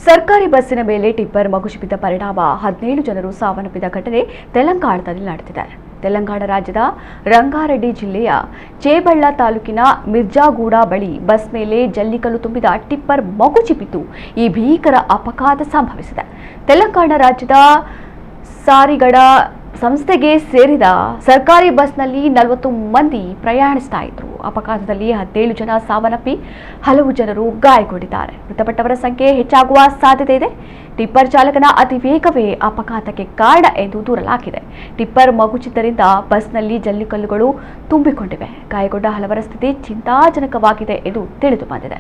ಸರ್ಕಾರಿ ಬಸ್ಸಿನ ಮೇಲೆ ಟಿಪ್ಪರ್ ಮಗುಚಿ ಬಿದ್ದ ಪರಿಣಾಮ 17 ಜನರು ಸಾವನ್ನಪ್ಪಿದ ಘಟನೆ ತೆಲಂಗಾಣದಲ್ಲಿ ನಡೆದಿದೆ. ತೆಲಂಗಾಣ ರಾಜ್ಯದ ರಂಗಾರೆಡ್ಡಿ ಜಿಲ್ಲೆಯ ಚೇಬಳ್ಳ ತಾಲೂಕಿನ ಮಿರ್ಜಾಗೂಡ ಬಳಿ ಬಸ್ ಮೇಲೆ ಜಲ್ಲಿಕಲ್ಲು ತುಂಬಿದ ಟಿಪ್ಪರ್ ಮಗುಚಿ ಬಿದ್ದು ಈ ಭೀಕರ ಅಪಘಾತ ಸಂಭವಿಸಿದೆ. ತೆಲಂಗಾಣ ರಾಜ್ಯದ ಸಾರಿಗಡ ಸಂಸ್ಥೆಗೆ ಸೇರಿದ ಸರ್ಕಾರಿ ಬಸ್ನಲ್ಲಿ 40 ಮಂದಿ ಪ್ರಯಾಣಿಸ್ತಾ ಇದ್ರು. ಅಪಘಾತದಲ್ಲಿ 17 ಜನ ಸಾವನ್ನಪ್ಪಿ ಹಲವು ಜನರು ಗಾಯಗೊಂಡಿದ್ದಾರೆ. ಮೃತಪಟ್ಟವರ ಸಂಖ್ಯೆ ಹೆಚ್ಚಾಗುವ ಸಾಧ್ಯತೆ ಇದೆ. ಟಿಪ್ಪರ್ ಚಾಲಕನ ಅತಿ ವೇಗವೇ ಅಪಘಾತಕ್ಕೆ ಕಾರಣ ಎಂದು ದೂರಲಾಗಿದೆ. ಟಿಪ್ಪರ್ ಮಗುಚಿದ್ದರಿಂದ ಬಸ್ನಲ್ಲಿ ಜಲ್ಲಿಕಲ್ಲುಗಳು ತುಂಬಿಕೊಂಡಿವೆ. ಗಾಯಗೊಂಡ ಹಲವರ ಸ್ಥಿತಿ ಚಿಂತಾಜನಕವಾಗಿದೆ ಎಂದು ತಿಳಿದು ಬಂದಿದೆ.